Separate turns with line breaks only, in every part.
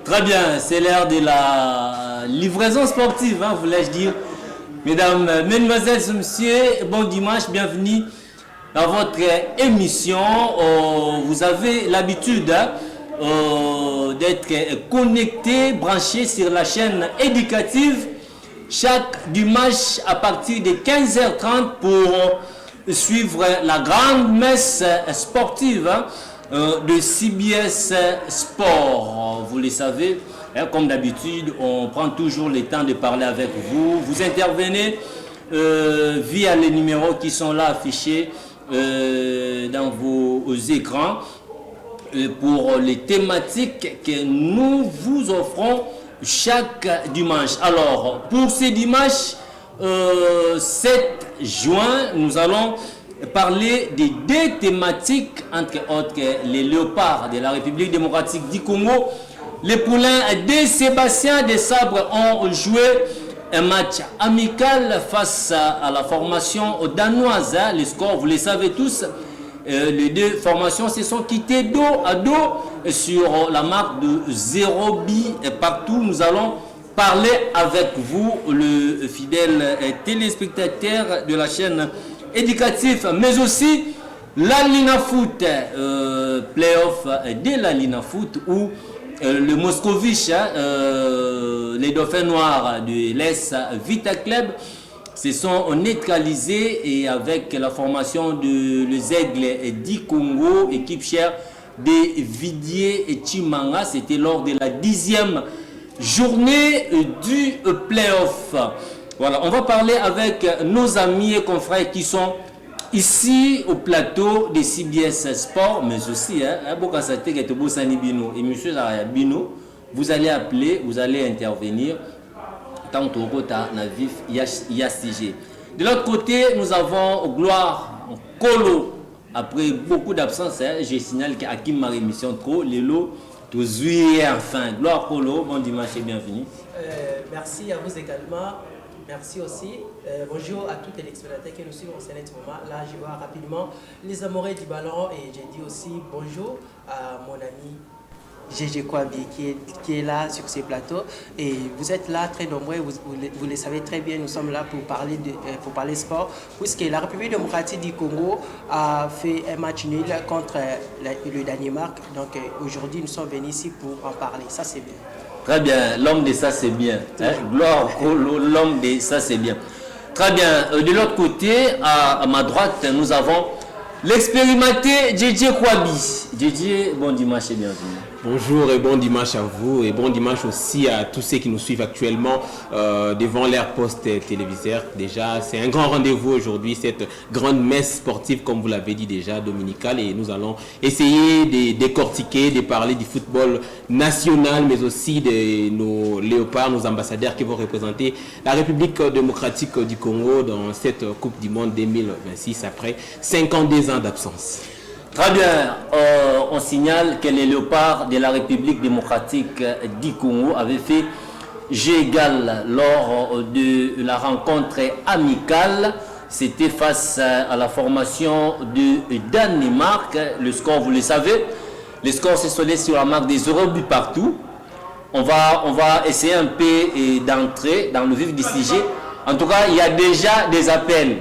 Très bien, c'est l'heure de la livraison sportive, hein, voulais-je dire. Mesdames, mesdemoiselles, messieurs, bon dimanche, bienvenue dans votre émission. Vous avez l'habitude d'être connecté, branché sur la chaîne éducative chaque dimanche à partir de 15h30 pour suivre la grande messe sportive de CBS Sport. Vous le savez, comme d'habitude, on prend toujours le temps de parler avec vous. Vous intervenez via les numéros qui sont là affichés dans vos écrans pour les thématiques que nous vous offrons chaque dimanche. Alors, pour ce dimanche 7 juin, nous allons parler de deux thématiques, entre autres les léopards de la République démocratique du Congo. Les poulains de Sébastien de Sabre ont joué un match amical face à la formation danoise. Les scores, vous les savez tous. Les deux formations se sont quittées dos à dos sur la marque de 0 but partout. Nous allons parler avec vous, le fidèle téléspectateur de la chaîne éducative, mais aussi la Lina Foot, playoff de la Lina Foot, où le Moscovich, les dauphins noirs de l'Est Vita Club, se sont neutralisés et avec la formation de les Aigles du Congo, équipe chère de Vidier et Chimanga. C'était lors de la 10e journée du playoff. Voilà, on va parler avec nos amis et confrères qui sont ici au plateau de CBS Sport, mais aussi, et monsieur Bino, vous allez appeler, vous allez intervenir. Tant au Rota Navif Yassige. De l'autre côté, nous avons Gloire Kolo. Après beaucoup d'absence, je signale qu'à qui ma émission trop, les lots, tous enfin. Gloire Kolo, bon dimanche et bienvenue.
Merci à vous également. Merci aussi. Bonjour à tous les téléspectateurs qui nous suivent en ce moment. Là, je vois rapidement les amoureux du ballon et j'ai dit aussi bonjour à mon ami Gégé Kouabi qui est là sur ces plateaux et vous êtes là très nombreux, vous le savez très bien, nous sommes là pour parler sport puisque la République démocratique du Congo a fait un match nul contre le Danemark, donc aujourd'hui nous sommes venus ici pour en parler, ça c'est bien.
Très bien, l'homme de ça c'est bien, hein? Gloire, l'homme de ça c'est bien. Très bien, de l'autre côté, à ma droite, nous avons l'expérimenté Gégé Kouabi. Gégé, bon dimanche et bienvenue.
Bonjour et bon dimanche à vous et bon dimanche aussi à tous ceux qui nous suivent actuellement devant leur poste téléviseur. Déjà, c'est un grand rendez-vous aujourd'hui, cette grande messe sportive, comme vous l'avez dit déjà, dominicale. Et nous allons essayer de décortiquer, de parler du football national, mais aussi de nos léopards, nos ambassadeurs qui vont représenter la République démocratique du Congo dans cette Coupe du Monde 2026 après 52 ans d'absence.
Très bien, on signale que les léopards de la République démocratique du Congo avaient fait jeu égal lors de la rencontre amicale. C'était face à la formation de Danemark. Le score, vous le savez, le score s'est soldé sur la marque des 0 buts partout. On va essayer un peu d'entrer dans le vif du sujet. En tout cas, il y a déjà des appels.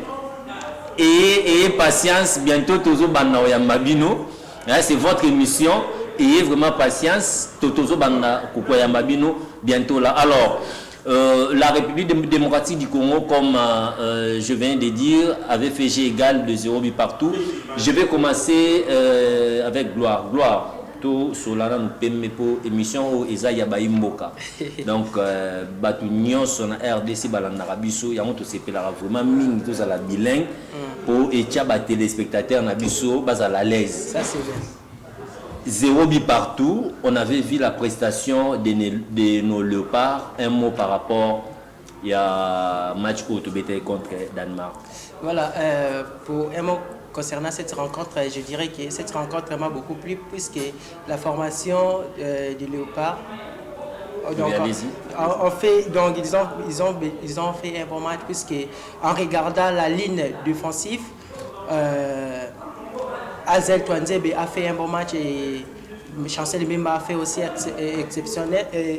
Ayez patience, bientôt Tozo Banda Oyambabino, c'est votre émission, ayez vraiment patience, Tozo Banda Oyambabino, bientôt là. Alors, la République démocratique du Congo, comme je viens de dire, avait fait jeu égal de 0 but partout. Je vais commencer avec Gloire. Gloire. Tout Solana nous permet pour émission où Isaïa Baïmboka. Donc, Batunion son RDC Balandarabiso, Yamon to s'épelera vraiment mine tous à la bilingue pour étia bat téléspectateurs Nabiso bas à la l'aise.
Ça c'est bien.
0 but partout. On avait vu la prestation de nos léopards. Un mot par rapport il y a match Autobété contre Danemark.
Voilà, pour un mot concernant cette rencontre, je dirais que cette rencontre m'a beaucoup plu puisque la formation des léopards, donc, ils ont fait un bon match puisque en regardant la ligne défensive, Azel Touanzebe a fait un bon match et Chancel Mbemba a fait aussi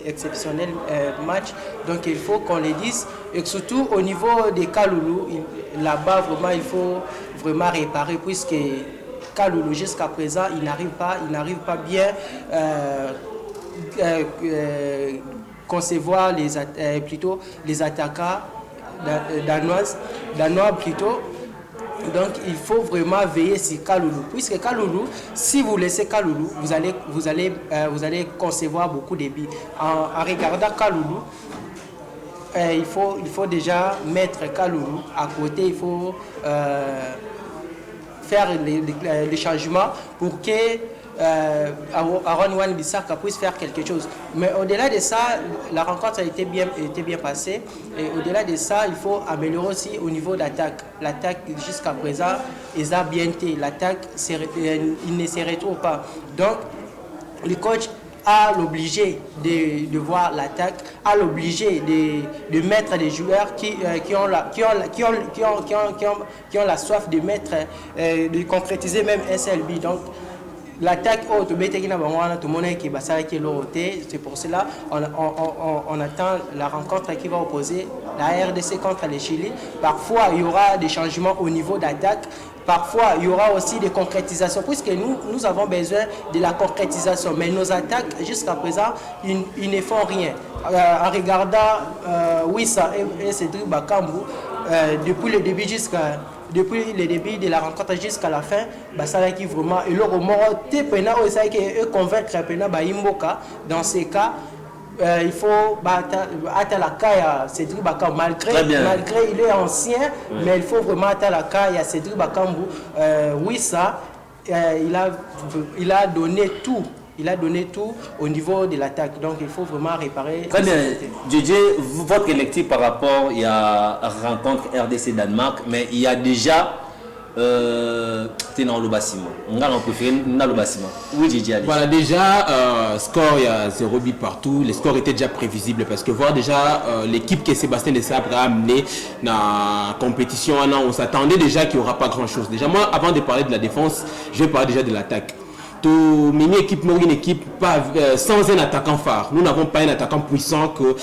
exceptionnel match. Donc il faut qu'on le dise. Et surtout au niveau des Kaloulou, là-bas vraiment il faut vraiment réparer puisque Kaloulou jusqu'à présent il n'arrive pas bien concevoir les attaquants danois plutôt. Donc il faut vraiment veiller sur Kaloulou. Puisque Kaloulou, si vous laissez Kaloulou, vous allez concevoir beaucoup de buts. En regardant Kaloulou, il faut déjà mettre Kaloulou à côté. Il faut faire les changements pour que Aaron Wan-Bissaka puisse faire quelque chose. Mais au-delà de ça, la rencontre a été bien passée. Et au-delà de ça, il faut améliorer aussi au niveau d'attaque. L'attaque, jusqu'à présent, ils ont bien été. L'attaque, il ne se retrouve pas. Donc, le coach a l'obligé de voir l'attaque, a l'obligé de mettre des joueurs qui ont la soif de mettre, de concrétiser même SLB. Donc, l'attaque, c'est pour cela on attend la rencontre qui va opposer la RDC contre le Chili. Parfois, il y aura des changements au niveau d'attaque. Parfois, il y aura aussi des concrétisations, puisque nous avons besoin de la concrétisation. Mais nos attaques, jusqu'à présent, ils ne font rien. En regardant Wissa et Cédric Bakambu, depuis le début de la rencontre jusqu'à la fin, ça qui vraiment et le remords convaincre dans ces cas. Il faut atteindre la caille à Cédric Bakambu. Malgré il est ancien, mais il faut vraiment atteindre la caille à Cédric Bakambu. Wissa, il a donné tout. Il a donné tout au niveau de l'attaque. Donc il faut vraiment réparer.
Très bien. Didier, votre lecture par rapport à la rencontre RDC-Danemark, mais il y a déjà t'es dans le bâtiment. On a le bâtiment. Oui, Didier.
Voilà, déjà, score, il y a 0 but partout. Les scores étaient déjà prévisibles parce que voir déjà l'équipe que Sébastien Desabre a amenée dans la compétition, on s'attendait déjà qu'il n'y aura pas grand-chose. Déjà, moi, avant de parler de la défense, je vais parler déjà de l'attaque. Une équipe sans un attaquant phare. Nous n'avons pas un attaquant puissant que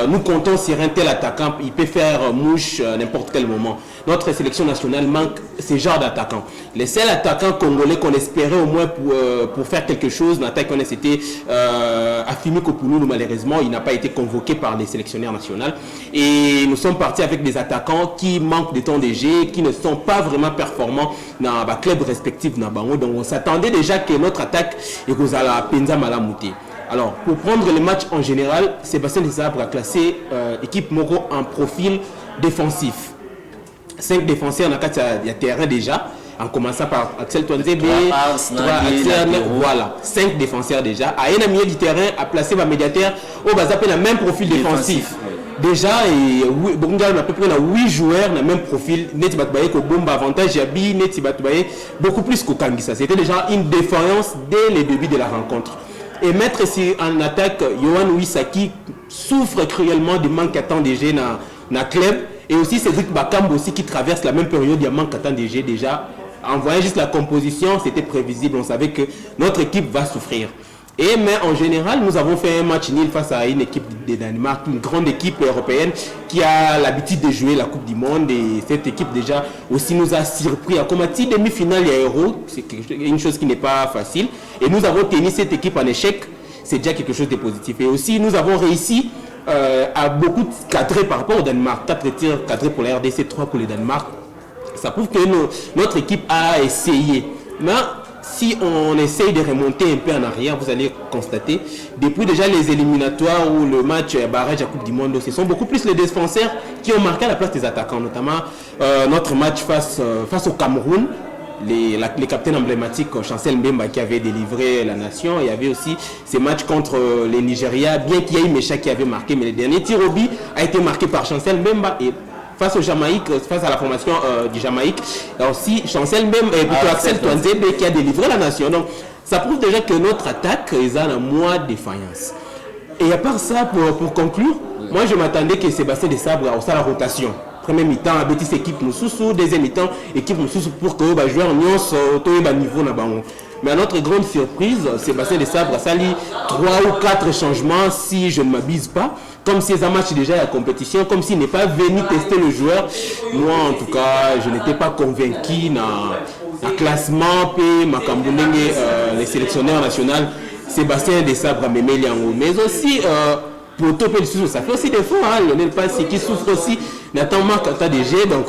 nous comptons sur un tel attaquant. Il peut faire mouche à n'importe quel moment. Notre sélection nationale manque ce genre d'attaquants. Les seuls attaquants congolais qu'on espérait au moins pour faire quelque chose, l'attaque qu'on a, c'était Afimi Kopouloulou. Malheureusement, il n'a pas été convoqué par les sélectionnaires nationaux. Et nous sommes partis avec des attaquants qui manquent de temps de jeu, qui ne sont pas vraiment performants dans les clubs respectifs. Donc on s'attendait déjà que notre attaque est à Penza Malamouté. Alors, pour prendre les matchs en général, Sébastien Desabre a classé équipe Moko en profil défensif. 5 défenseurs dans le terrain déjà, en commençant par Axel Twanzebe, voilà, 5 défenseurs déjà. À un milieu du terrain, a placé ma médiateur au bazar le même profil défensif. Déjà, on a à peu près 8 joueurs dans le même profil. Avantage beaucoup plus qu'au Kangisa. C'était déjà une défaillance dès le début de la rencontre. Et mettre ici en attaque Yohan Wissaki souffre cruellement du manque à temps de jeu dans le club. Et aussi Cédric Bakambu aussi qui traverse la même période, il y a manque à temps de jeu déjà. En voyant juste la composition, c'était prévisible. On savait que notre équipe va souffrir. Mais en général, nous avons fait un match nul face à une équipe de Danemark, une grande équipe européenne qui a l'habitude de jouer la Coupe du Monde. Et cette équipe déjà aussi nous a surpris. À combattre demi-finale et Euro, c'est une chose qui n'est pas facile. Et nous avons tenu cette équipe en échec. C'est déjà quelque chose de positif. Et aussi, nous avons réussi à beaucoup cadrer par rapport au Danemark. 4 tirs cadrés pour la RDC, 3 pour le Danemark. Ça prouve que notre équipe a essayé. Mais si on essaye de remonter un peu en arrière, vous allez constater, depuis déjà les éliminatoires ou le match barrage à Coupe du Monde, ce sont beaucoup plus les défenseurs qui ont marqué à la place des attaquants, notamment notre match face au Cameroun. Les capitaines emblématiques, Chancel Mbemba qui avait délivré la nation. Il y avait aussi ces matchs contre les Nigeria, bien qu'il y ait eu Mecha qui avait marqué, mais le dernier tir au but a été marqué par Chancel Mbemba. Et face au Jamaïque, face à la formation du Jamaïque, aussi Chancel Mbemba et plutôt Axel Twanzebe qui a délivré la nation. Donc ça prouve déjà que notre attaque est en moins de défaillance. Et à part ça, pour conclure, moi je m'attendais que Sébastien Desabre ait la rotation. Premier mi-temps, Bétis équipe nous sous, deuxième mi-temps, équipe nous sous pour que les joueurs nyons au niveau na bango. Mais à notre grande surprise, Sébastien Desabre a sali 3 ou 4 changements, si je ne m'abuse pas. Comme si un match déjà à la compétition, comme s'il n'est pas venu tester le joueur. Moi, en tout cas, je n'étais pas convaincu dans le classement, puis les sélectionneurs nationaux, Sébastien Desabre, mais aussi, pour topper le sujet, ça fait aussi des fois, hein, Lionel Passi qui souffre aussi, Nathan Marc DG, donc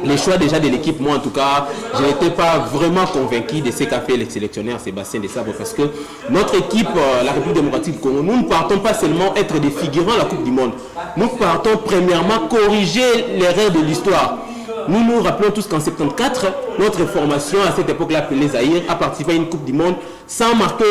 les choix déjà de l'équipe, moi en tout cas, je n'étais pas vraiment convaincu de ce qu'a fait le sélectionneur Sébastien Desabre, parce que notre équipe, la République démocratique du Congo, nous ne partons pas seulement être des figurants à la Coupe du Monde, nous partons premièrement corriger l'erreur de l'histoire. Nous nous rappelons tous qu'en 74, notre formation à cette époque-là, appelée Zaïre, a participé à une Coupe du Monde sans marquer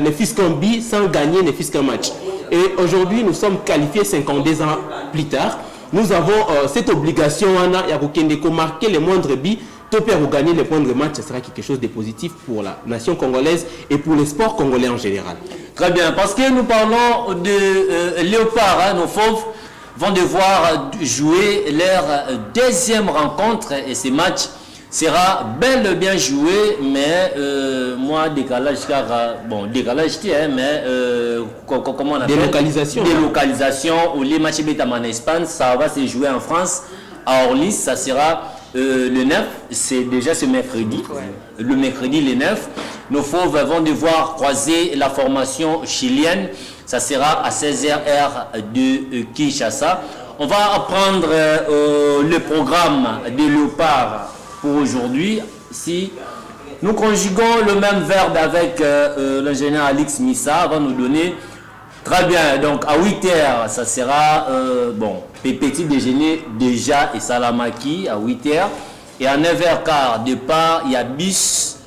ne fût-ce qu'un but, sans gagner ne fût-ce qu'un match. Et aujourd'hui, nous sommes qualifiés 52 ans plus tard. Nous avons cette obligation, de marquer les moindres buts, pour gagner les moindres matchs. Ce sera quelque chose de positif pour la nation congolaise et pour le sport congolais en général.
Très bien, parce que nous parlons de Léopard, hein, nos fauves vont devoir jouer leur deuxième rencontre et ce match sera bel et bien joué, mais moi décalage car bon décalage mais comment on appelle délocalisation où les matchs en Espagne, ça va se jouer en France à Orly, ça sera le 9, c'est déjà ce mercredi, le mercredi le 9. Nos fauves vont devoir croiser la formation chilienne. Ça sera à 16h heure de Kinshasa. On va apprendre le programme de Léopard pour aujourd'hui. Si nous conjuguons le même verbe avec l'ingénieur Alix Missa, va nous donner très bien. Donc à 8h, ça sera bon, petit déjeuner déjà et salamaki à 8h. Et à 9h15, départ, il y a bis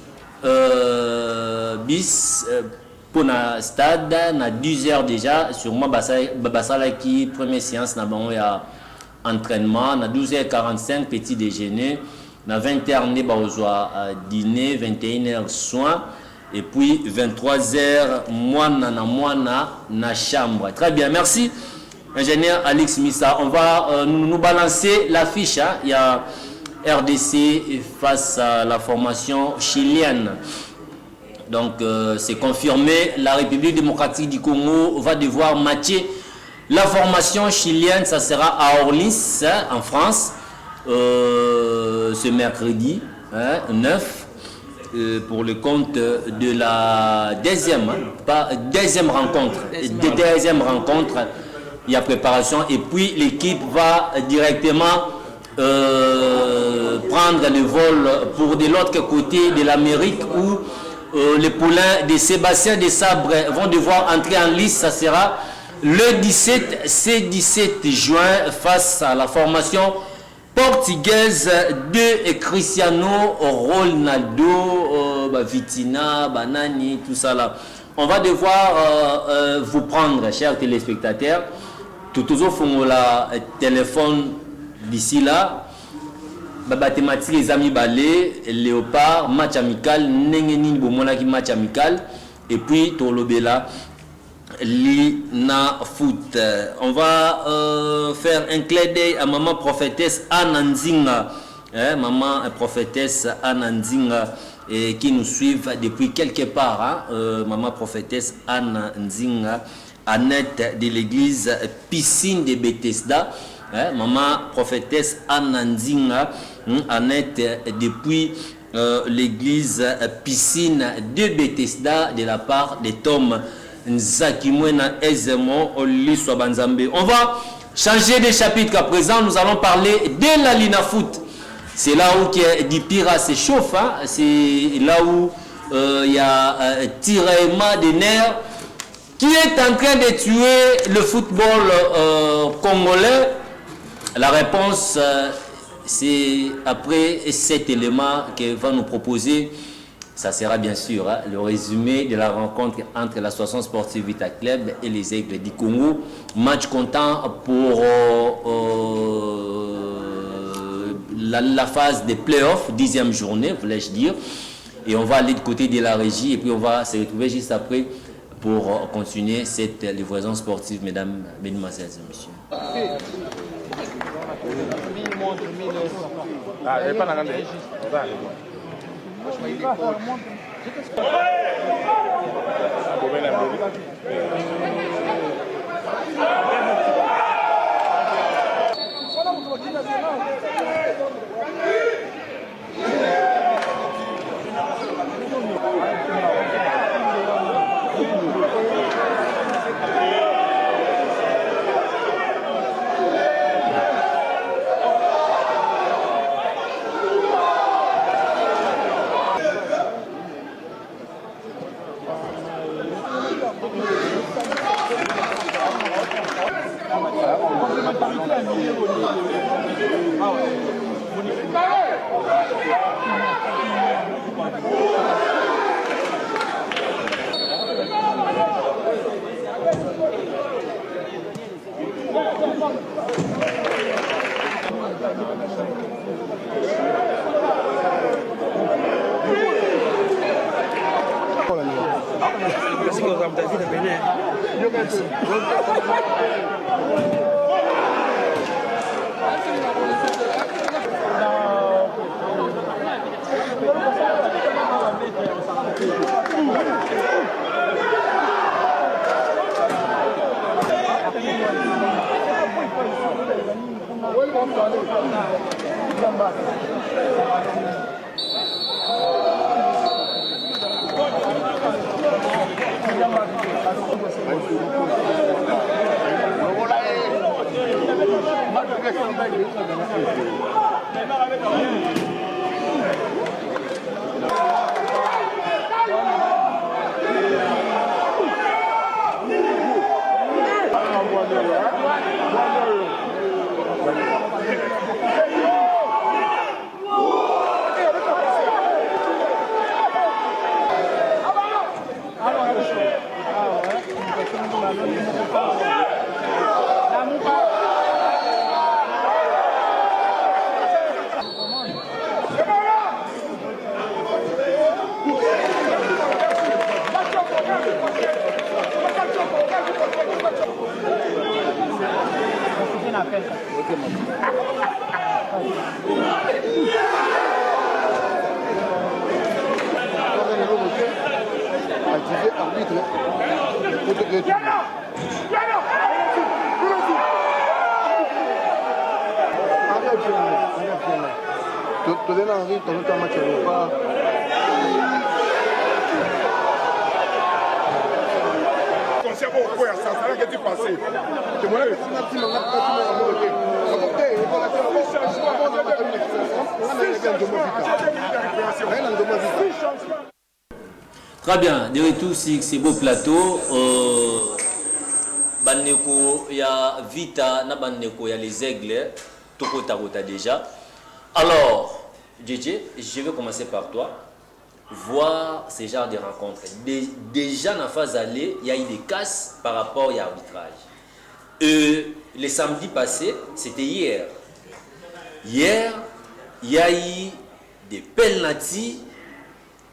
pour le stade, à 10h déjà, sûrement, qui première séance, il y a entraînement, à 12h45, petit déjeuner, à 20h, on a dîner, 21h, soin, et puis 23h, moine na chambre. Très bien, merci, ingénieur Alix Missa. On va nous balancer l'affiche, hein. Il y a RDC face à la formation chilienne. Donc, c'est confirmé, la République démocratique du Congo va devoir matcher la formation chilienne. Ça sera à Orly, en France, ce mercredi 9, pour le compte de la deuxième rencontre. Deuxième rencontre, il y a préparation. Et puis, l'équipe va directement prendre le vol pour de l'autre côté de l'Amérique où les poulains de Sébastien Desabre vont devoir entrer en lice. Ça sera le 17 juin face à la formation portugaise de Cristiano Ronaldo, Vitina, Banani, tout ça là. On va devoir vous prendre, chers téléspectateurs, tout au fond la téléphone d'ici là. Mathématiques, les amis balé, Léopard, match amical, Nengenin Bomonaki match amical, et puis Tolobela, Lina Foot. On va faire un clin d'œil à maman prophétesse Anandzinga, maman prophétesse Anandzinga, qui nous suivent depuis quelque part, hein? Maman prophétesse Anandzinga, Annette de l'église Piscine de Bethesda. Maman prophétesse Anandzinga, Annette depuis l'église Piscine de Bethesda de la part de Tom Nzakimwena Ezemo Oliswa Banzambe. On va changer de chapitre à présent. Nous allons parler de la Lina Foot. C'est là où Dipira s'échauffe, hein? C'est là où il y a tiraillement des nerfs qui est en train de tuer le football congolais. La réponse, c'est après cet élément que va nous proposer, ça sera bien sûr le résumé de la rencontre entre l'association sportive Vita Club et les Aigles du Congo. Match comptant pour la phase des playoffs, 10e journée, voulais-je dire. Et on va aller du côté de la régie et puis on va se retrouver juste après pour continuer cette livraison sportive, mesdames, mesdemoiselles et messieurs. Très bien, de retour sur ces beaux plateaux. Bandeko ya Vita, na bandeko ya les aigles, Toko Tarota déjà. Alors, JJ, je vais commencer par toi. Voir ces genres de rencontres. Déjà dans la phase aller, il y a eu des casses par rapport à l'arbitrage. Le samedi passé, c'était hier. Hier, il y a eu des penalties,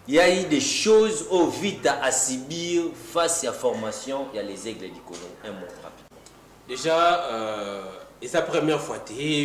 il y a eu des choses au vite à subir face à la formation. Il y a les aigles du Congo. Un mot rapidement.
Déjà, et sa première fois,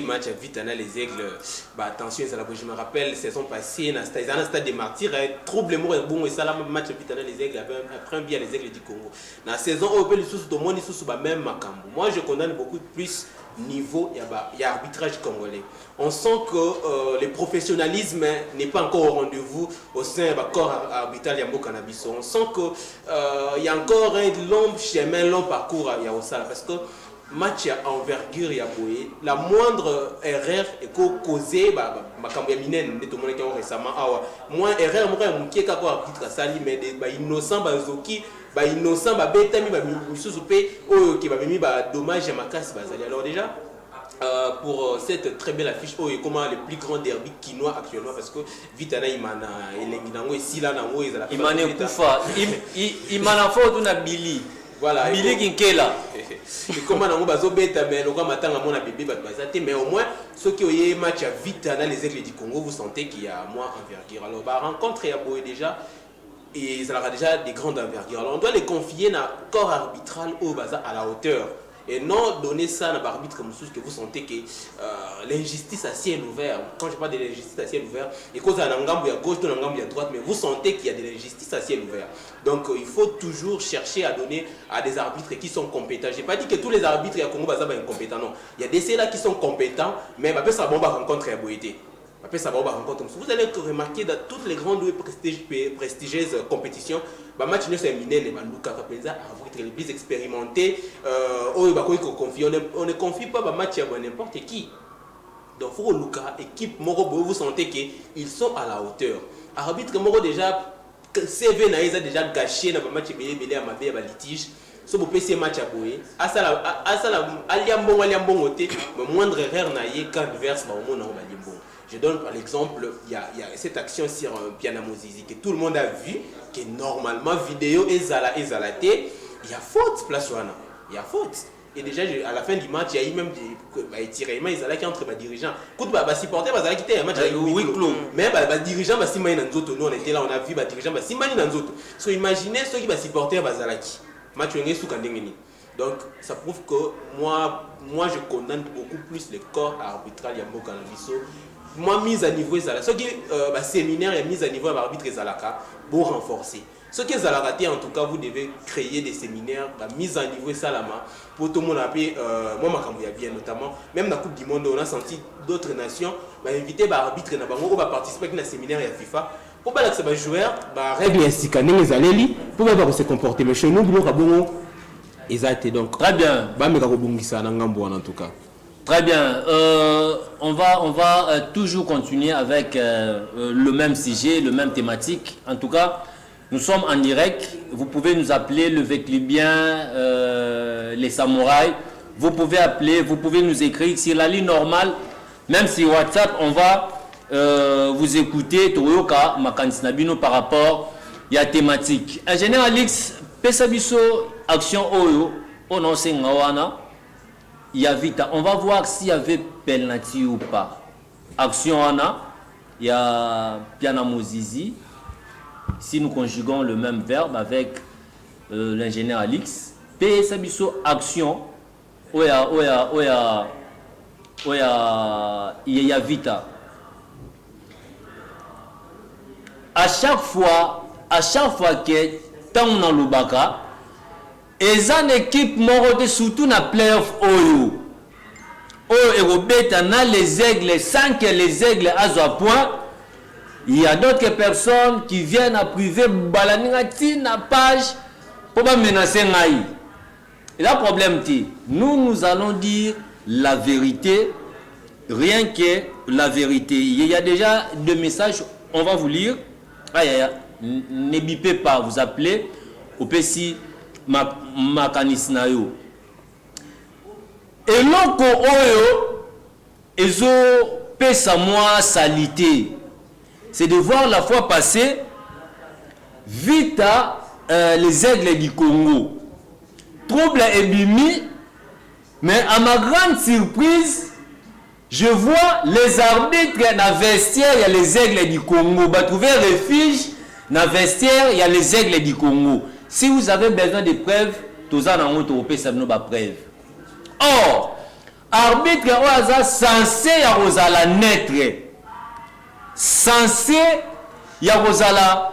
match à vite, les aigles, bah, attention, je me rappelle, saison passée, dans un stade des martyrs, trouble bon, et ça, là, match à vite, les aigles, après un bien les aigles du Congo. Dans la saison européenne, ils sont même Makambo. Moi, je condamne beaucoup plus niveau, il y a arbitrage congolais. On sent que le professionnalisme n'est pas encore au rendez-vous au sein du corps arbitral Yambo Cannabis. On sent qu'il y a encore un long chemin, long parcours à Yaosala, parce que match à envergure, la moindre erreur est causée par Minen, récemment. Moins erreur, qui est arbitre sali, mais innocent, innocent, dommage à ma casse. Alors déjà, pour cette très belle affiche, comment le plus grand derby quinois actuellement, parce que Vitana Imana et Sila Nango,
Imane Koufa, Imana Fort na Billy.
Voilà.
Billy Kinkela.
Et comment on va bêta, mais le matin à mon bébé va passer. Mais au moins, ceux qui ont eu match à Vitana, les aigles du Congo, vous sentez qu'il y a moins envergure. Alors, rencontre et Aboé déjà. Et ça aura déjà des grandes envergures. Alors on doit les confier dans le corps arbitral au bazar à la hauteur et non donner ça à l'arbitre comme ça que vous sentez que l'injustice à ciel ouvert. Quand je parle de l'injustice à ciel ouvert, et cause à l'angambo à gauche, à l'angambo à droite, mais vous sentez qu'il y a de l'injustice à ciel ouvert. Donc il faut toujours chercher à donner à des arbitres qui sont compétents. Je n'ai pas dit que tous les arbitres à Congo Bazaba sont incompétents, non. Il y a des ceux-là qui sont compétents, mais après ça va rencontrer à Boïté. Après ça va rencontrer. Vous allez remarquer dans toutes les grandes prestigieuses compétitions, le match c'est miné les Balouka Kapenza arbitre les plus expérimentés. On ne confie pas le match à n'importe qui. Donc pour Luka équipe Moro vous sentez qu'ils sont à la hauteur. Arbitre Moro déjà CV na a déjà gâché dans le match belé à Mabé à litige. Ce beau PC match à Boé. À ça aliambon mais moindre erreur na yé quand verse au monde en Balimbon. Je donne par l'exemple, il y a cette action sur Pianamo Zizi que tout le monde a vu, que normalement vidéo est zalaté, il y a faute place Wana, il y a faute. Et déjà à la fin du match, il y a eu même des tiraillements entre les dirigeants. Quand les supporters ils quitté un match avec huis clos. Mais les dirigeants si nous on était là, on a vu les dirigeants si Nanzoto. So imaginez ceux qui les supporters bazalaki. Match sous Kandengeni. Donc ça prouve que moi je condamne beaucoup plus le corps arbitral Yambo Kanabiso. Moi, mise à niveau, ce qui est séminaire et mise à niveau à l'arbitre Zalaka pour renforcer. Ce qui est Zalaka, en tout cas, vous devez créer des séminaires, mise à niveau Salama pour tout le monde. Moi, je bien notamment, même dans la Coupe du Monde, on a senti d'autres nations inviter l'arbitre pour participer à un séminaire à FIFA. Pour que ces joueurs, règles ainsi pour se comporter. Mais chez nous, ils ont été donc
très bien.
En tout cas.
Très bien. On va toujours continuer avec le même sujet, le même thématique. En tout cas, nous sommes en direct. Vous pouvez nous appeler le Véclibien, les samouraïs. Vous pouvez appeler, vous pouvez nous écrire sur la ligne normale. Même sur WhatsApp, on va vous écouter. Toyoka, Makanisnabino par rapport à la thématique. Ingénieur Alix, Pesabiso, Action Oyo, Ononse Ngawana. Il y a vite, on va voir s'il y avait penalty ou pas. Action Anna, il y a Pianamo Zizi. Si nous conjuguons le même verbe avec l'ingénieur Alix, P Sabiso action, il y a vita. À chaque fois que tant on a l'Obaka, et une équipe morode surtout dans les playoffs Oyo. Robert na les aigles, sans que les aigles aient un point. Il y a d'autres personnes qui viennent à priver Balaningati na page pour pas menacer Naï. Et là, problème nous allons dire la vérité, rien que la vérité. Il y a déjà deux messages, on va vous lire. Ne bipez pas, vous appelez au PC. Makanisnayo et loko oyo ezo pesa moi salité, c'est de voir la fois passée vita les aigles du Congo trouble et bimi, mais à ma grande surprise je vois les arbitres dans le vestiaire, il y a les aigles du Congo va trouver refuge dans le vestiaire, il y a les aigles du Congo. Si vous avez besoin de preuves, tous en ont européen, ça nous pas preuve. Or, arbitre est censé y la naître, censé y la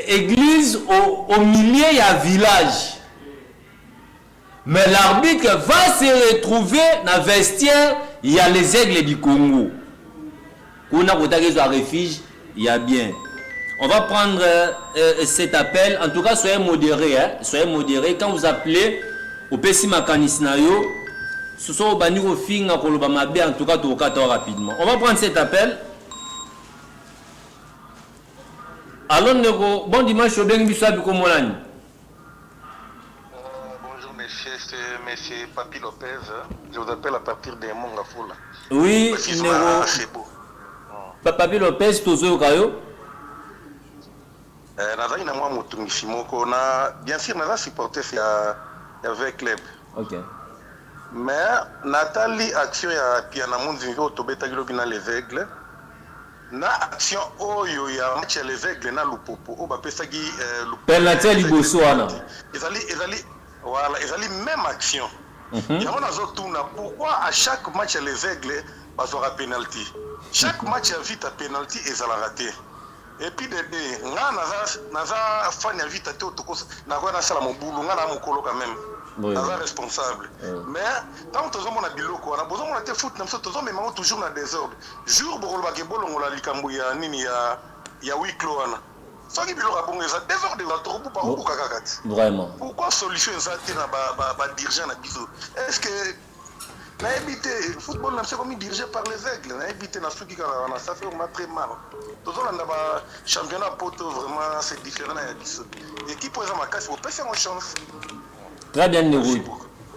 église au milieu il y a village. Mais l'arbitre va se retrouver dans le vestiaire, il y a les aigles du Congo. Quand on a un refuge, il y a bien. On va prendre cet appel. En tout cas, soyez modérés. Soyez modérés. Quand vous appelez au PC Makanisnayo, ce sont au bani au fin à Kolobamabe. En tout cas, tout rapidement. On va prendre cet appel. Allons, bon dimanche au Bengi Biswabi Komolani.
Bonjour, monsieur. C'est monsieur Papi Lopez. Je vous appelle à partir de Mongafoula.
Oui, Papi Lopez, Tozo Kayo.
Nazali na mwa mutungisi moko na bien sûr naza supporter ya avec club.
OK.
Mais Nathalie action ya Pianamo Nzingo tobetaki lobi na les aigles. Na action oyo ya match ya les aigles na Lupopo o bapesaki
penalty liboso wana.
Ezali voilà, ezali même action. Il y a un pourquoi à chaque match les aigles bazora penalty. Chaque match a vite à penalty et ça l'a raté. Et puis naza fan ya vite à tout na quoi na sala mon boulot na mon colo quand même. Naza responsable. Mais tant que on a biloko on a besoin on a foot na tout mais maman toujours na désordre. Jour bolo ba ke bolo ngola likambo ya nini ya wiklo wana. Ça qui biloko bon ça désordre la trop pour pas kakakati.
Vraiment.
Pourquoi solution ça na ba dirigeant na biso? Est-ce que na évité le football n'a pas dirigé par les aigles na évité na suki kana ça fait vraiment très mal. Tout ça na ba championnat poto vraiment c'est différent na biso. Équipe pour ma casse pour passer en chance.
Très bien Négo.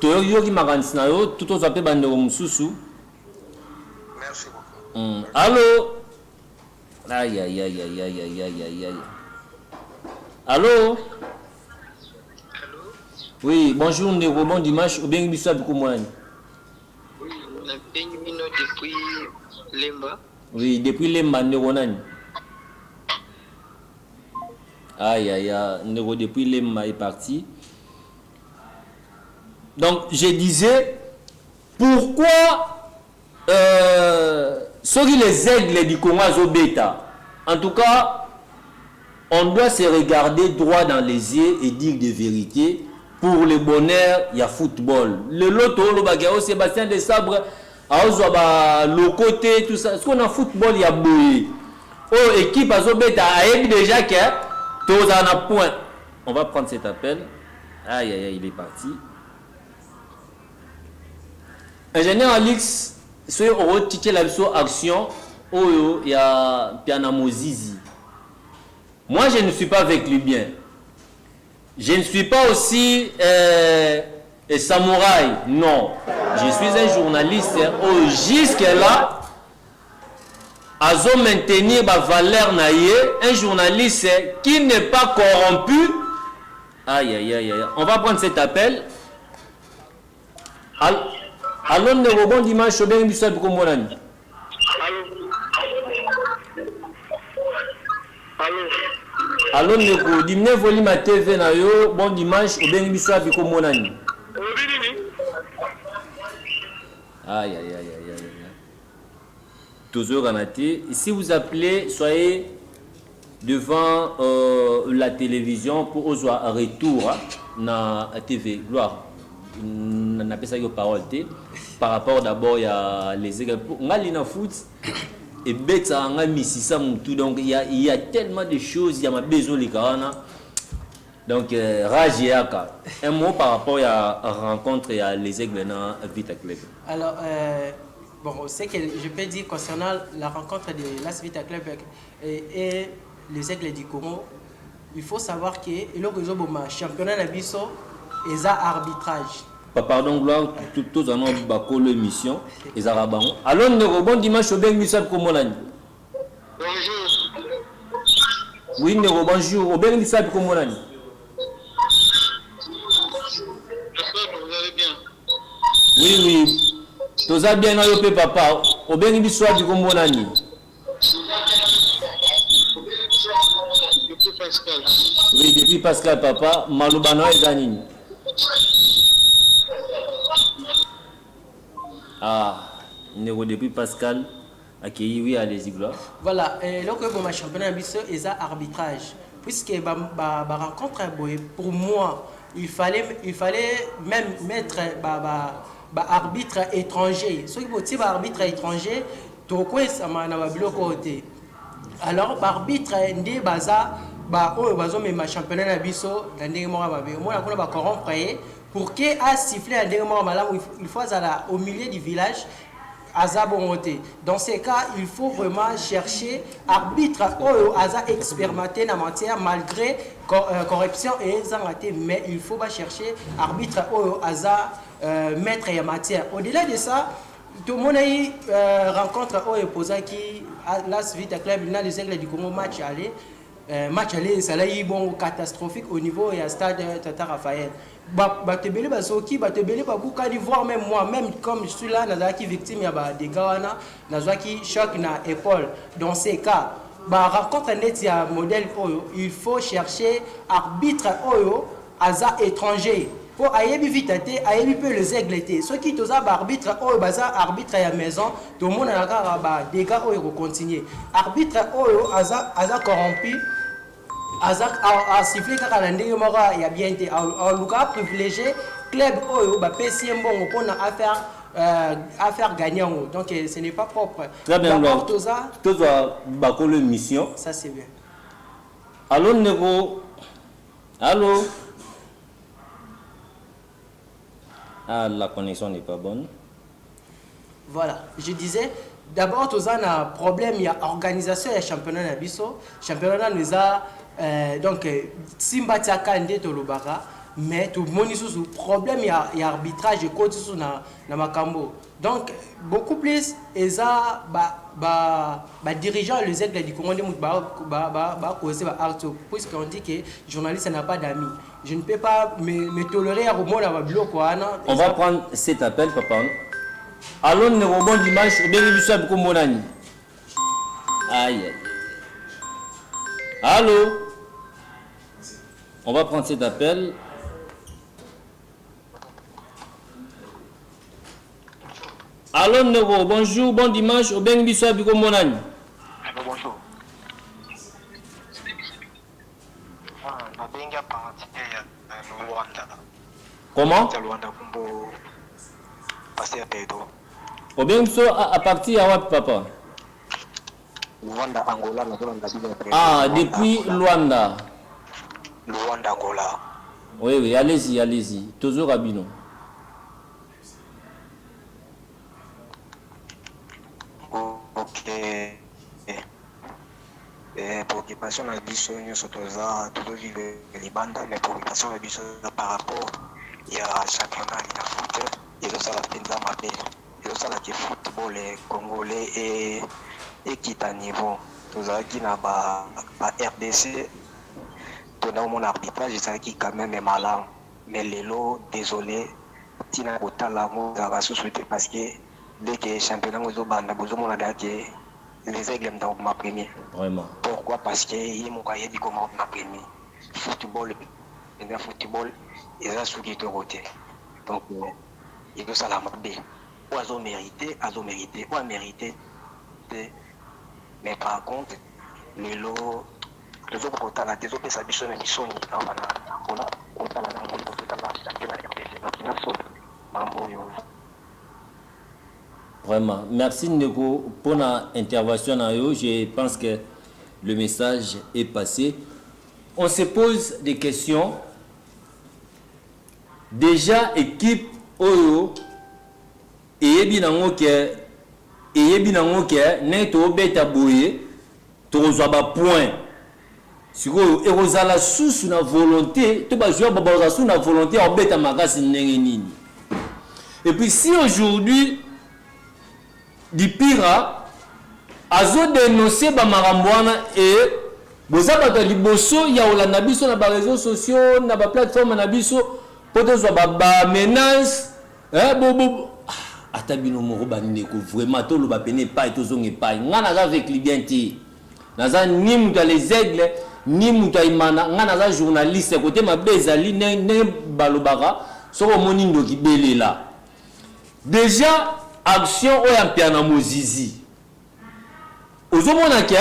Toyo ki makanisi na yo tout ozape bandeko mususu.
Merci beaucoup.
Allô. Aïe aïe aïe aïe aïe aïe aïe aïe. Allô.
Allô.
Oui, bonjour Négo, bon dimanche. Ou bien biso abiko mwani.
Oui, na bengi bino depuis Lemba.
Oui, depuis Lemba Négo nani. Aïe aïe aïe, Négo depuis Lemba est parti. Donc je disais pourquoi ceux qui les aigles du Congo Zobeta, en tout cas, on doit se regarder droit dans les yeux et dire des vérités. Pour le bonheur, il y a football. Le loto, le bagao, Sébastien de Sabre, le côté, tout ça. Ce qu'on a football, il y a bouillé. Oh, équipe à Zobeta, a déjà que tous en a point. On va prendre cet appel. Aïe, aïe, aïe, il est parti. Ingénieur Alix, soyez au ticket la action. Oh, il y a Piana Mozizi. Moi, je ne suis pas avec lui bien. Je ne suis pas aussi samouraï. Non. Je suis un journaliste. Oh, jusque-là, à maintenir ma valeur naïe, un journaliste qui n'est pas corrompu. Aïe, aïe, aïe, aïe. On va prendre cet appel. Allô, Négo, bon dimanche, au bien du pour mon ami. Allô, Négo, dis-moi, volume à TV, bon dimanche, au bien du pour mon ami. Aïe, aïe, aïe, aïe, aïe. Toujours ramaté. Si vous appelez, soyez devant la télévision pour aux retour na TV. Gloire. On appelle ça parole par rapport d'abord il y a les équipes ngalina foot et beta ngamisi tout donc il y a tellement de choses il y a ma besoin les gars donc Rajiaka un mot par rapport à la rencontre et à les aigles dans Vita Club.
Alors bon c'est que je peux dire concernant la rencontre de l'As Vita Club et les aigles du Congo, il faut savoir que le championnat nabiso et arbitrage.
Pardon, gloire, tous en ont bako l'émission, les arabans. Alors, Négo, bon dimanche, au bien Missab Komolani.
Bonjour.
Oui, Négo, bonjour, au bien Missab Komolani.
J'espère que vous allez bien.
Oui, oui. Tous à bien, papa, au bien Missab Komolani.
Depuis Pascal.
Oui, depuis Pascal, papa, Maloubano et Zanini. Ah, Négo depuis Pascal, accueilli, oui, allez-y, gloire.
Voilà, donc le championnat est arbitrage. Puisque la rencontre, pour moi, il fallait même mettre arbitre étranger. Ceux qui sont arbitre étranger, tout quoi ça m'a bloqué. Alors, l'arbitre ndé baza ma championnat na biso ndenge moko mabe moi nakona ba corrompre pour que a siffler ndenge moko malamu il faut aller au milieu du village aza bongoté. Dans ces cas il faut vraiment chercher arbitre oyo aza expérimenté na matière malgré corruption et zangate mais il faut pas chercher arbitre oyo aza maître en matière. Au-delà de ça tout le monde a eu rencontre au opposant qui L'As Vita Club, il y a les aigles du Congo match aller, ça a eu bon catastrophique au niveau du stade Tata Raphaël. Batebele basoki, batebele babuka voir même moi, même comme je suis là, nazaki victime ya des gawana, nazaki choc na épaule. Dans ces cas, rencontre net ya modèle oyo, il faut chercher arbitre oyo aza étranger. pour ayebi vitalité ayebi peu les aigles était ceux qui tous arbitre oyo baza arbitre à la maison tout le monde a la ba dégâts oyo continuer arbitre oyo aza corrompu a sifflé kaka na ndenge moko ya bien te en luka privilégié club oyo ba pesi mbongo pona affaire gagnant donc ce n'est pas propre.
Très bien, donc tout ça bakolo mission
ça c'est bien.
Allô Nego, allô. Ah, la connexion n'est pas bonne.
Voilà, je disais, d'abord, tout ça, a un problème, il y a organisation et championnat Nabiso. Championnat nous a, donc, Simba Tiakande de Lubara, mais tout le monde a problème, il y a arbitrage et coach dans Makambo. Donc, beaucoup plus, et ça, dirigeant les aigles du Congo, puisqu'on dit que le journaliste n'a pas d'amis. Je ne peux pas me tolérer à remonter à bloc.
On va prendre cet appel, papa. Allô, nous avons bon dimanche. Bien, nous sommes comme mon ami. Aïe. Allô. On va prendre cet appel. Allô, Nego, bonjour, bon dimanche. Bien, nous sommes comme mon ami.
Bonjour.
Comment? Au bien à partir à what, papa? Ah, depuis Luanda.
Luanda, Angola.
Oui, oui, allez-y, allez-y. Toujours à Bino.
Ok. Préoccupation à biso nous sommes toujours vivre Libanda, mais préoccupation à biso par rapport il y a championnat il y a foot et ça la pinza mabé et ça la qui football congolais et qui est à niveau tous qui na ba RDC ton mon arbitrage ça qui quand même est malin mais les lots désolé tina kotala mo za ba souhaiter parce que dès que championnat nous banda bozo mona dake les aigles dans ma première.
Vraiment.
Pourquoi? Parce que il m'a dit comment ma première. Football, le football, ils ont souhaité de côté. Donc, il faut ça la mabé. Oiseau mérité, oiseau mérité, ou mérité. Mais par contre, les lots, les autres côtés, les autres personnes qui sont en mission, on a
Vraiment. Merci Nego pour l'intervention. Je pense que le message est passé. On se pose des questions. Déjà, équipe Oyo, et neto beta boye, tozaba point. Si vous avez la sous na volonté, tu vas jouer à sous na volonté en beta magasi nini. Et puis si aujourd'hui du pira azo dénoncer ba marambwana et bozaba de liboso ya olanda biso na ba réseaux sociaux na ba plateforme na biso peut-être ba menace bobo atabino moko banine ko vraiment to lo ba pene pa to zonge pa ngana za avec libienti naza ni muta les aigles ni muta imana ngana za journaliste côté mabezali ne balobaka soko moni ndoki belela déjà action oyampia na mozizi ozomona ke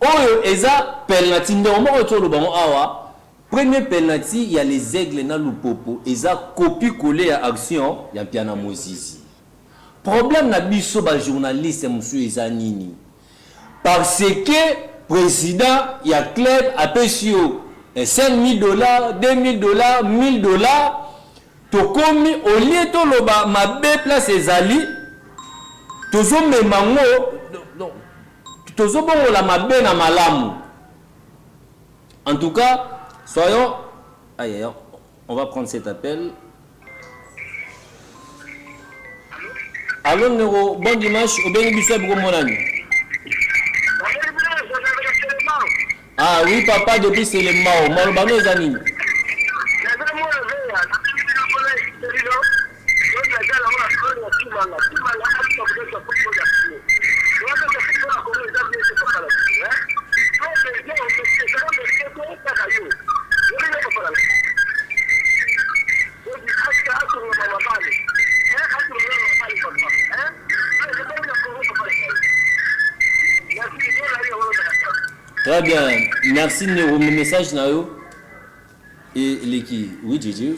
oyo eza penalty ndeko moko tolo bango awa premier penalty il y a les aigles na lupopo eza copie coller ya action ya mpia na mozizi problème na biso ba journaliste monsieur eza nini parce que président ya club apesio $5,000 $2,000 $1,000 tokomi au lieu to loba mabe place ezali tozo memango tozo bongo la mabe na malamu. En tout cas, soyons aïe, on va prendre cet appel. Allô Nero, bon dimanche, au bien biso pour mon ami. Ah oui papa depuis c'est le mao, malobano ezani. Très bien. Merci de nos messages, Nayo. Et l'équipe. Oui, Gigi.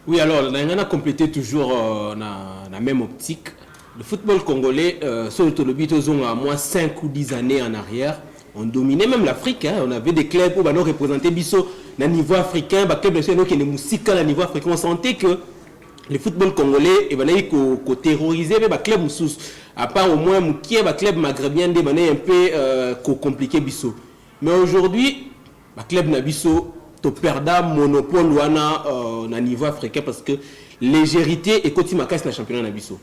Oui, alors, on a complété toujours la même optique. Le football congolais, sur le Tolobi, à moins 5 ou 10 années en arrière, on dominait même l'Afrique. Hein. On avait des clubs où on représentait Bisso à niveau africain, des clubs qui étaient musiques à niveau africain. On sentait que le football congolais, il fallait terroriser les clubs sous. À part au moins qui est club maghrébien, des un peu compliqué Bisso. Mais aujourd'hui, le club Nabisso, tu perds monopole au niveau africain parce que légèreté et continue dans le championnat Nabisso.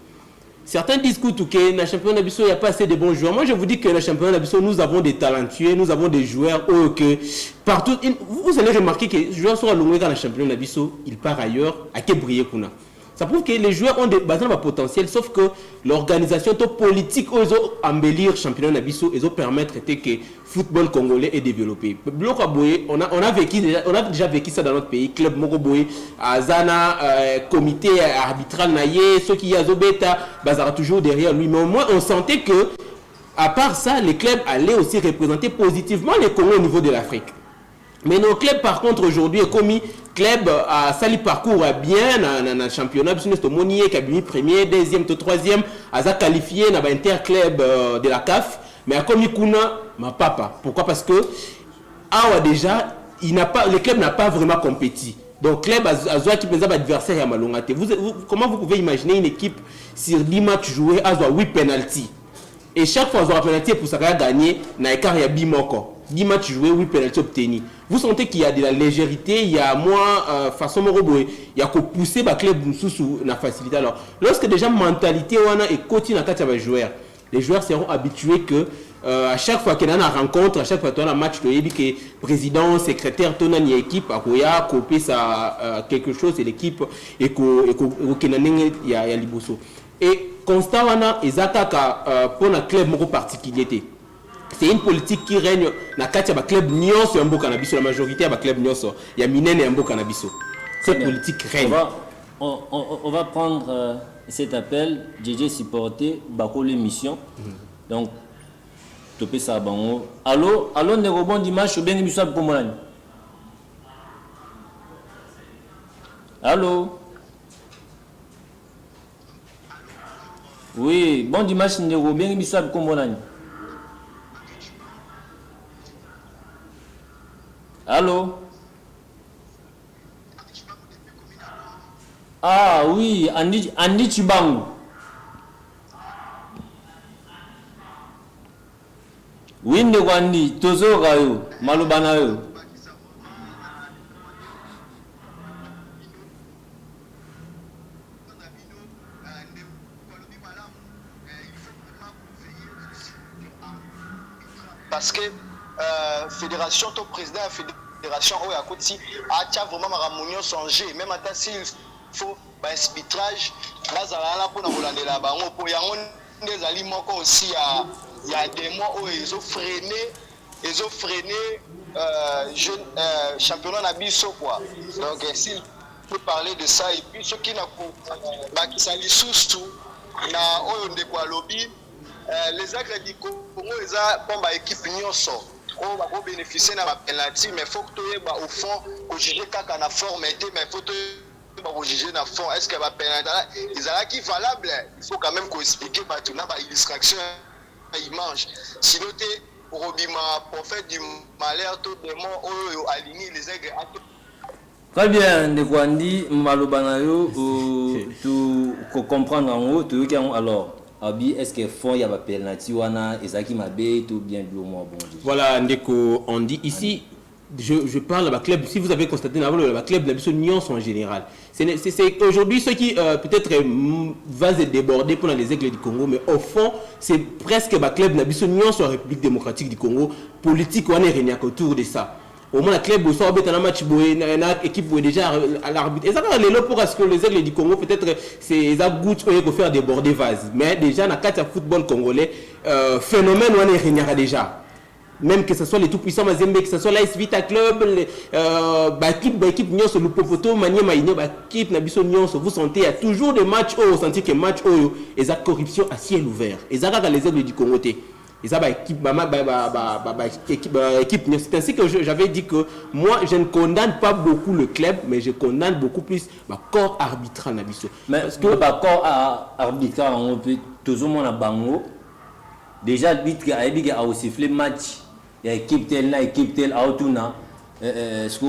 Certains disent que dans le championnat Nabisso, il n'y a pas assez de bons joueurs. Moi, je vous dis que dans le championnat Nabisso, nous avons des talentueux, nous avons des joueurs que partout. Vous allez remarquer que les joueurs sont allongés dans le championnat Nabisso, ils partent ailleurs, à Kebrié Kuna. Ça prouve que les joueurs ont des potentiel, sauf que l'organisation politique, ils ont embellir le championnat Nabisso, ils ont permettre que le football congolais est développé. On a déjà vécu ça dans notre pays. Club Mokoboé, Azana, comité arbitral Naye, ceux qui y a Zobeta, Bazara toujours derrière lui. Mais au moins, on sentait que, à part ça, les clubs allaient aussi représenter positivement les Congos au niveau de l'Afrique. Mais nos clubs, par contre, aujourd'hui, est commis club à sali parcours bien dans le championnat, parce que Monier qui a mis premier, deuxième, troisième, a qualifié dans l'interclub de la CAF, mais a commis Kuna, ma papa. Pourquoi? Parce que déjà, le club n'a pas vraiment compétit. Donc, le club a joué qui faisait adversaire à Malongate. Comment vous pouvez imaginer une équipe sur 10 matchs joués à 8 penalties? Et chaque fois, on a penalty pour ça gagner, na écart il y a bimoko. 10 matchs joués, 8 penalties obtenus. Vous sentez qu'il y a de la légèreté, il y a moins façon il y a que pousser le club sous la facilité. Alors, lorsque déjà mentalité et continue à jouer, les joueurs seront habitués que à chaque fois qu'il y a une rencontre, à chaque fois qu'il y a un match, il y a que président, secrétaire, il y a une équipe, il y a quelque chose, et l'équipe, et il y a Liboso. Et constant, il y a pour un club particulier. C'est une politique qui règne dans le club Nyonso et Cannabis. La majorité des clubs Nyonso, il y a Minen et Cannabis. Cette politique règne.
On va prendre cet appel. JJ supporté Bako l'émission. Donc, topé ça bango. Allô, ne rebond dimanche bien émission pour moi. Allô. Oui, bon dimanche ne rebond bien émission pour moi. Allô? Ah oui, Andi Chibangu. Oui, Ndewandi, Tozo Rayo, Malubanayo.
Parce que fédération, ton président de la fédération, a vraiment harmonieux changé. Même s'il faut un arbitrage, là, pour nous pour des aliments aussi, il y a des mois où ils ont freiné championnat Nabisso quoi. Donc s'il faut parler de ça et puis ceux qui n'ont pas qui s'allient sous tout, na lobby, les agréats du Congo, ils ont une équipe nyonso. On va bénéficier de la penalty, mais il faut que tu aies au fond, que juger quand on a formé, mais il faut que tu aies juger dans le fond. Est-ce que la penalty, ils sont qui valable? Il faut quand même qu'on explique que tu as une distraction, ils mangent. Sinon, tu es pour faire du malheur, tout le monde aligné les aigles.
Très bien, Ndewandi, Malobanayo, tu comprends en haut, tu alors. Est-ce que fond il y a pas penalty wana ezaki mabe tout bien du moins bon.
Voilà Ndeko, on dit ici je parle de club. Si vous avez constaté avant le club de la Nyonso en général. C'est aujourd'hui ce qui peut-être va se déborder pour les aigles du Congo, mais au fond c'est presque le club de la Nyonso en République démocratique du Congo. Politique on est réuni autour de ça. Au moins, le club soit un match, une équipe déjà à l'arbitre. Et ça va aller pour ce que les aigles du Congo, peut-être, c'est ça goûte pour faire déborder vase. Mais déjà, dans le cadre du football congolais, phénomène, on est régnera déjà. Même que ce soit les tout-puissants Mazembe, que ce soit l'AS Vita Club, l'équipe Nyonso, le Popoto, Manier Maïno, l'équipe Nabiso Nyonso, vous sentez, il y a toujours des matchs où vous sentez que match où il y a corruption à ciel ouvert. Et ça, les aigles du Congo, Et ça, équipe, c'est ainsi que j'avais dit que moi, je ne condamne pas beaucoup le club, mais je condamne beaucoup plus le corps arbitral.
Mais parce que le corps arbitral, on peut toujours mon bango. Déjà, l'arbitre a aussi fait le match. Il y a équipe telle, équipe telle, autouna. Est-ce que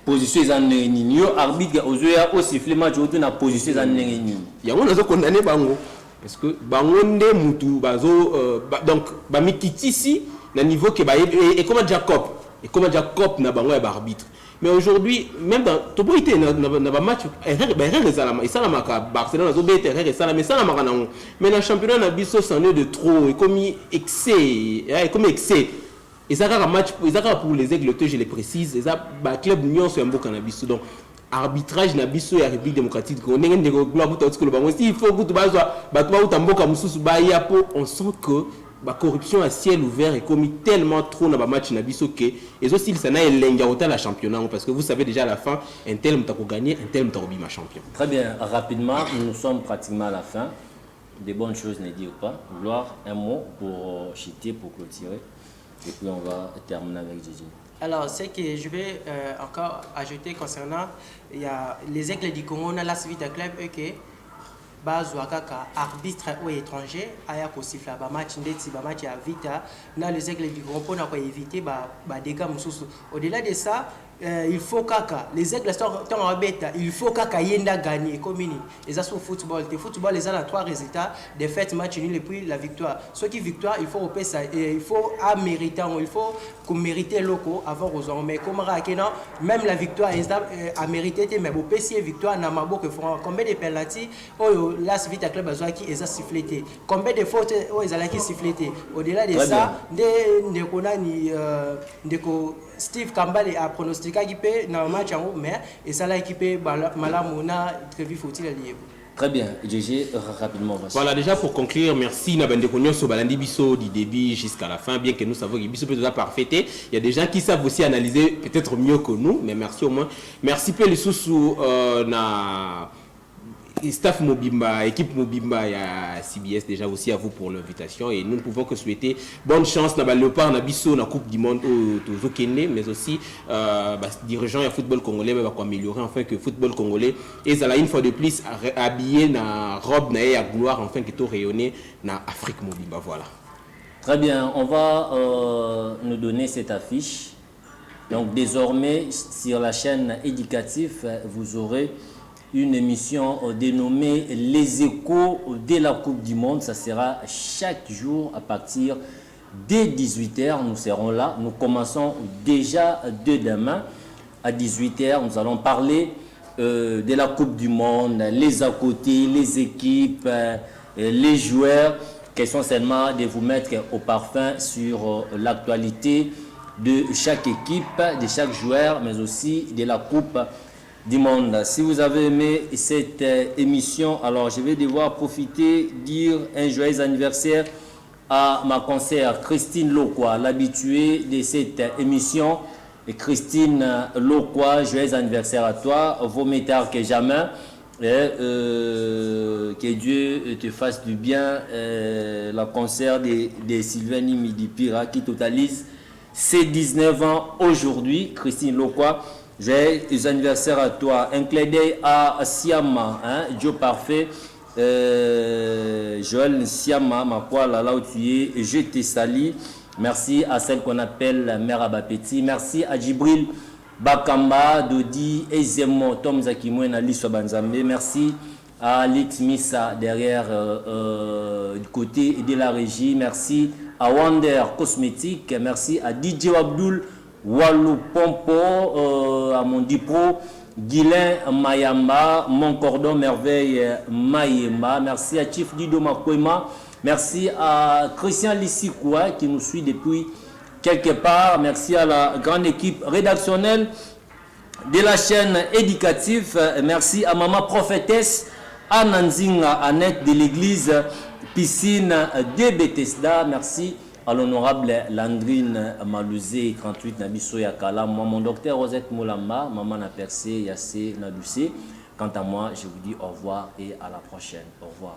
position est en réunion? Arbitre a aussi fait le match, autouna position est en réunion.
Il y a un condamné bango. Parce que bangonde mutu bazo donc ba mititi ici na niveau que et comment Jacob na bango ya arbitre. Mais aujourd'hui même dans tobo ité na ba match erreur ezalama esalama ka Barcelone zo bete erreur esalama mais ça na makana mais na championnat na biso c'en est de trop et comme excès et ça ka match pour les Aigles, je les précise et ça ba club nyonso sur mboka na biso donc arbitrage na biso ya République démocratique on sent que la corruption à ciel ouvert est commis tellement trop dans le match na biso que et aussi ça n'a pas la championnat parce que vous savez déjà à la fin un tel m'a gagné un tel m'a ma champion.
Très bien, rapidement nous sommes pratiquement à la fin. Des bonnes choses ne dire pas. Gloire, un mot pour chiter, pour clôturer et puis on va terminer avec Gigi.
Alors, ce que je vais encore ajouter concernant, il y a les Aigles du Congo, on a la Civita Club, ok, Bazouakaka, arbitre ou étranger, Ayako Sifla, match ndeti, match à Vita, na les Aigles du Congo, on a éviter des dégâts. Au-delà de ça, il faut kaka les Aigles sont en bête, il faut kaka yenda gagner comme les assos football les a 3 résultats défaite match nul et puis la victoire ce qui victoire il faut repérer ça il faut mériter il faut qu'on mérite locaux avant aux hommes mais comme rakena même la victoire a mérité mais au PC victoire na maboko font combien de penalty oh la Civita Club azaki eza sifflété combien de fautes oh ezalaki sifflété au-delà de ça de konani ndeko Steve Kambale a pronostiqué qu'il peut dans le match en haut, mais et ça l'a équipé Malamona très vite faut-il lié.
Très bien, GG, rapidement.
Voilà, déjà pour conclure, merci Nabende Konyo sur Balandi Bisso du début jusqu'à la fin, bien que nous savons que Bisso peut déjà parfaiter. Il y a des gens qui savent aussi analyser peut-être mieux que nous, mais merci au moins. Merci Peu Lissousou na staff Mobimba, équipe Mobimba et à CBS déjà aussi à vous pour l'invitation et nous ne pouvons que souhaiter bonne chance dans le Léopard, na Bisso, na Coupe du Monde au Zokene, mais aussi dirigeants et football congolais va améliorer enfin que le football congolais et ça une fois de plus habillé na robe na à gloire enfin que tout rayonné na Afrique Mobimba. Voilà.
Très bien, on va nous donner cette affiche. Donc désormais sur la chaîne éducative vous aurez une émission dénommée Les Échos de la Coupe du Monde. Ça sera chaque jour à partir de 18h. Nous serons là. Nous commençons déjà dès demain à 18h. Nous allons parler de la Coupe du Monde, les à côté, les équipes, les joueurs. Question seulement de vous mettre au parfum sur l'actualité de chaque équipe, de chaque joueur, mais aussi de la Coupe du Monde. Si vous avez aimé cette émission, alors je vais devoir profiter, dire un joyeux anniversaire à ma conseillère Christine Lokwa, l'habituée de cette émission. Et Christine Lokwa, joyeux anniversaire à toi, vaut mieux tard que jamais. Que Dieu te fasse du bien. La concert de Sylvain Midipira qui totalise ses 19 ans aujourd'hui. Christine Lokwa, j'ai les anniversaires à toi. Un clin d'œil à Siama, hein, Dieu parfait. Joël Siama, ma quoi là où tu es, je te salue. Merci à celle qu'on appelle Mère Abapeti. Merci à Djibril Bakamba, Dodi, Ezemo, Tom Zakimouen, Ali Sobanzambe. Merci à Alex Missa derrière du côté de la régie. Merci à Wander Cosmétique. Merci à DJ Abdul Walou Pompo, à mon Dipro, Guilain Mayamba, mon cordon merveille Mayema. Merci à Chief Dido Makwema. Merci à Christian Lissikoua qui nous suit depuis quelque part. Merci à la grande équipe rédactionnelle de la chaîne éducative. Merci à Maman Prophétesse Ananzinga, Annette de l'église Piscine de Bethesda. Merci à l'honorable Landrine Malouzé, 38 Nabiso Yakala. Moi, mon docteur Rosette Moulamba, Maman Napercé Yassé Nadoucé. Quant à moi, je vous dis au revoir et à la prochaine. Au revoir.